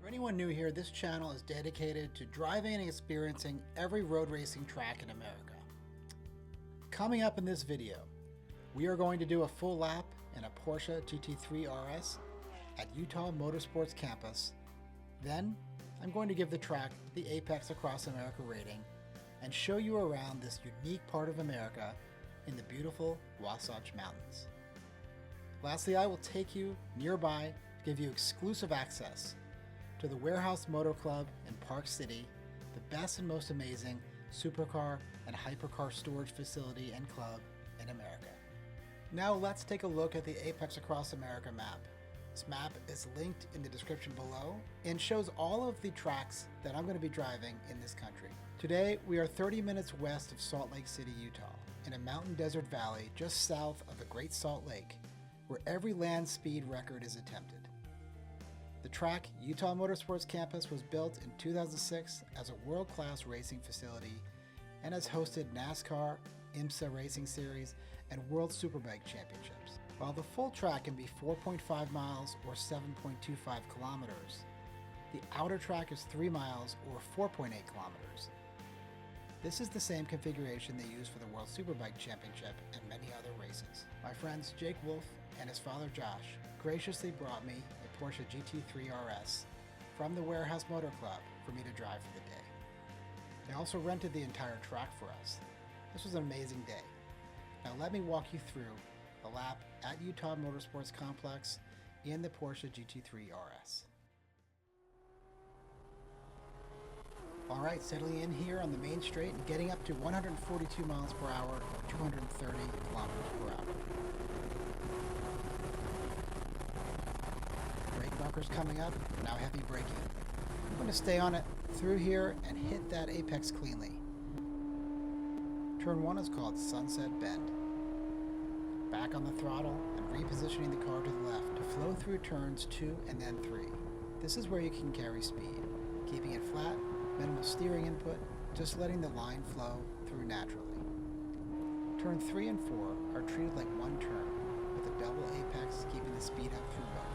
anyone new here, this channel is dedicated to driving and experiencing every road racing track in America. Coming up in this video, we are going to do a full lap in a Porsche GT3 RS at Utah Motorsports Campus. Then, I'm going to give the track the Apex Across America rating and show you around this unique part of America in the beautiful Wasatch Mountains. Lastly, I will take you nearby to give you exclusive access to the Warehouse Motorclub in Park City, the best and most amazing supercar and hypercar storage facility and club in America. Now let's take a look at the Apex Across America map. This map is linked in the description below and shows all of the tracks that I'm going to be driving in this country. Today we are 30 minutes west of Salt Lake City, Utah, in a mountain desert valley just south of the Great Salt Lake, where every land speed record is attempted. The track, Utah Motorsports Campus, was built in 2006 as a world-class racing facility and has hosted NASCAR, IMSA Racing Series, and World Superbike Championships. While the full track can be 4.5 miles or 7.25 kilometers, the outer track is 3 miles or 4.8 kilometers. This is the same configuration they use for the World Superbike Championship and many other races. My friends Jake Wolf and his father Josh graciously brought me a Porsche GT3 RS from the Warehouse Motorclub for me to drive for the day. They also rented the entire track for us. This was an amazing day. Now let me walk you through the lap at Utah Motorsports Complex in the Porsche GT3 RS. Alright, settling in here on the main straight and getting up to 142 miles per hour or 230 kilometers per hour. Brake markers coming up, now heavy braking. I'm going to stay on it through here and hit that apex cleanly. Turn 1 is called Sunset Bend. Back on the throttle and repositioning the car to the left to flow through turns 2 and then 3. This is where you can carry speed, keeping it flat, minimal steering input, just letting the line flow through naturally. Turn 3 and 4 are treated like one turn, with a double apex keeping the speed up through both.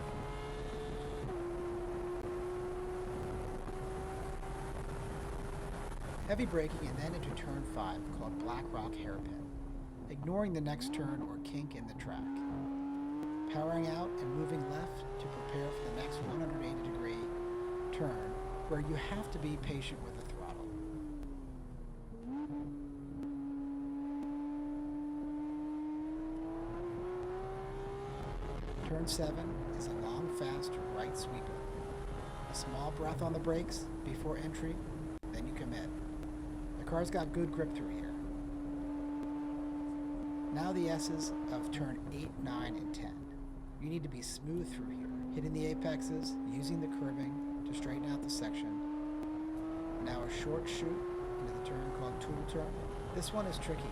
Heavy braking and then into turn 5 called Black Rock Hairpin, ignoring the next turn or kink in the track. Powering out and moving left to prepare for the next 180-degree turn, where you have to be patient with the throttle. Turn 7 is a long, fast right sweeper. A small breath on the brakes before entry, then you commit. The car's got good grip through here. Now the S's of turn 8, 9, and 10. You need to be smooth through here, hitting the apexes, using the curbing to straighten out the section. Now a short shoot into the turn called Tool Turn. This one is tricky.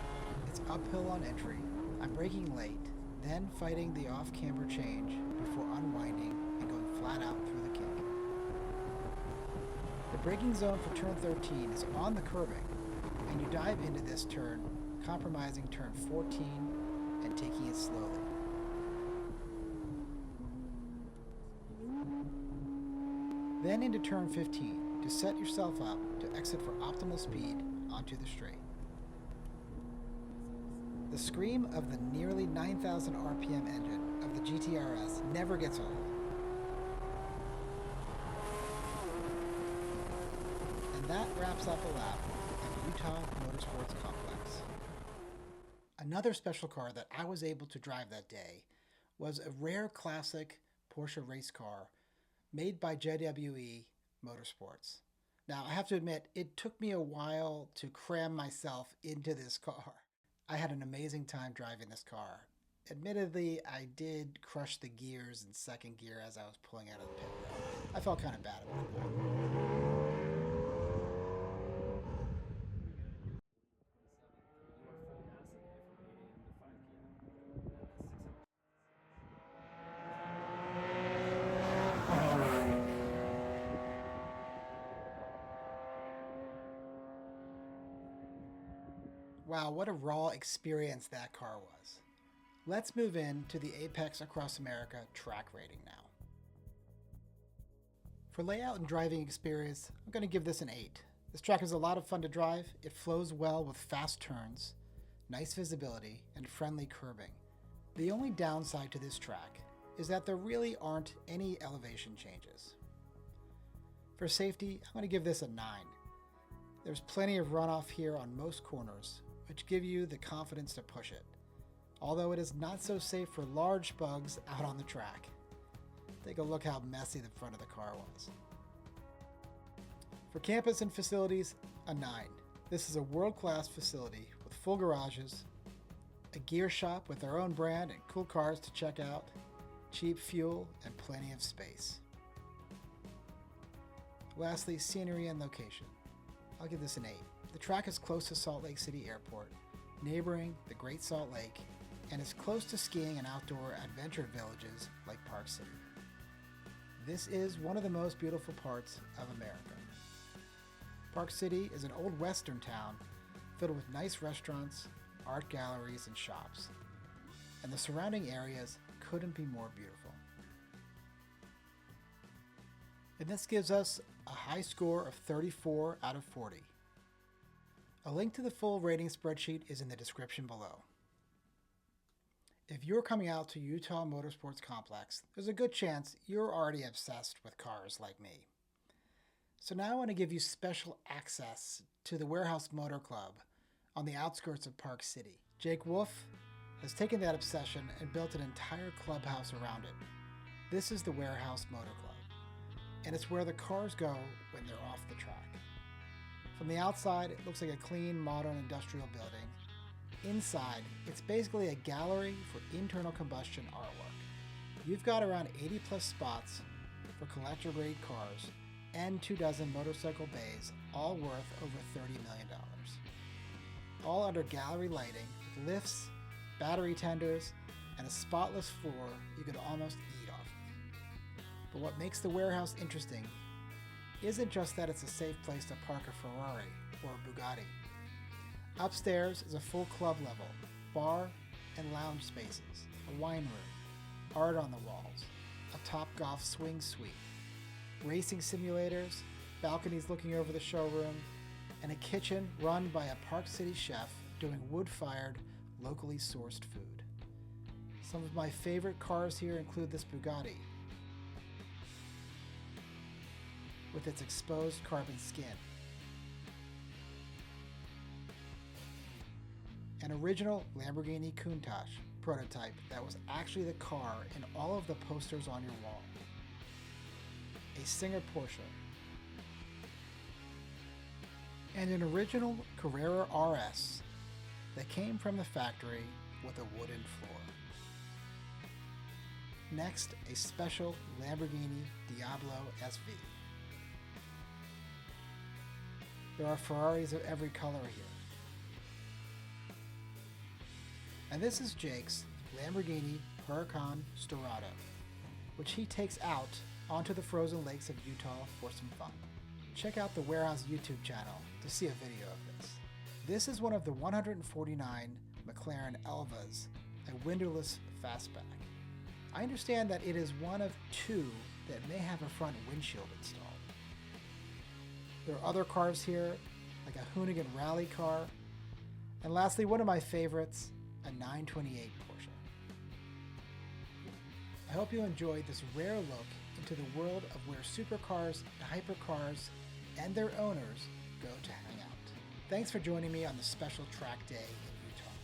It's uphill on entry. I'm braking late, then fighting the off-camber change before unwinding and going flat out through the kink. The braking zone for turn 13 is on the curbing, and you dive into this turn, compromising turn 14 and taking it slowly. Then into turn 15 to set yourself up to exit for optimal speed onto the straight. The scream of the nearly 9,000 RPM engine of the GT-RS never gets old. And that wraps up a lap at Utah Motorsports Complex. Another special car that I was able to drive that day was a rare classic Porsche race car made by JWE Motorsports. Now, I have to admit, it took me a while to cram myself into this car. I had an amazing time driving this car. Admittedly, I did crush the gears in second gear as I was pulling out of the pit road. I felt kind of bad about that. Wow, what a raw experience that car was. Let's move in to the Apex Across America track rating now. For layout and driving experience, I'm going to give this an 8. This track is a lot of fun to drive. It flows well with fast turns, nice visibility, and friendly curbing. The only downside to this track is that there really aren't any elevation changes. For safety, I'm going to give this a 9. There's plenty of runoff here on most corners, which give you the confidence to push it, although it is not so safe for large bugs out on the track. Take a look how messy the front of the car was. For campus and facilities, a 9. This is a world-class facility with full garages, a gear shop with their own brand and cool cars to check out, cheap fuel, and plenty of space. Lastly, scenery and location. I'll give this an 8. The track is close to Salt Lake City Airport, neighboring the Great Salt Lake, and is close to skiing and outdoor adventure villages like Park City. This is one of the most beautiful parts of America. Park City is an old western town filled with nice restaurants, art galleries, and shops, and the surrounding areas couldn't be more beautiful. And this gives us a high score of 34 out of 40. A link to the full rating spreadsheet is in the description below. If you're coming out to Utah Motorsports Complex, there's a good chance you're already obsessed with cars like me. So now I want to give you special access to the Warehouse Motorclub on the outskirts of Park City. Jake Wolf has taken that obsession and built an entire clubhouse around it. This is the Warehouse Motorclub, and it's where the cars go when they're off the track. From the outside, it looks like a clean, modern industrial building. Inside, it's basically a gallery for internal combustion artwork. You've got around 80 plus spots for collector-grade cars and 24 motorcycle bays, all worth over $30 million. All under gallery lighting with lifts, battery tenders, and a spotless floor you could almost eat off of. But what makes the warehouse interesting isn't just that it's a safe place to park a Ferrari or a Bugatti. Upstairs is a full club level, bar and lounge spaces, a wine room, art on the walls, a Topgolf swing suite, racing simulators, balconies looking over the showroom, and a kitchen run by a Park City chef doing wood-fired, locally sourced food. Some of my favorite cars here include this Bugatti with its exposed carbon skin, an original Lamborghini Countach prototype that was actually the car in all of the posters on your wall, a Singer Porsche, and an original Carrera RS that came from the factory with a wooden floor. Next, a special Lamborghini Diablo SV. There are Ferraris of every color here. And this is Jake's Lamborghini Huracan Storado, which he takes out onto the frozen lakes of Utah for some fun. Check out the Warehouse YouTube channel to see a video of this. This is one of the 149 McLaren Elvas, a windowless fastback. I understand that it is one of 2 that may have a front windshield installed. There are other cars here, like a Hoonigan rally car, and lastly, one of my favorites, a 928 Porsche. I hope you enjoyed this rare look into the world of where supercars and hypercars and their owners go to hang out. Thanks for joining me on this special track day in Utah.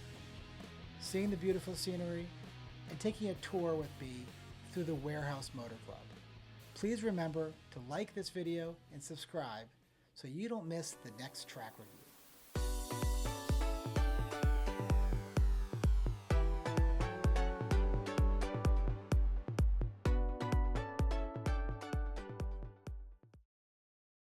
Seeing the beautiful scenery and taking a tour with me through the Warehouse Motorclub. Please remember to like this video and subscribe so you don't miss the next track review.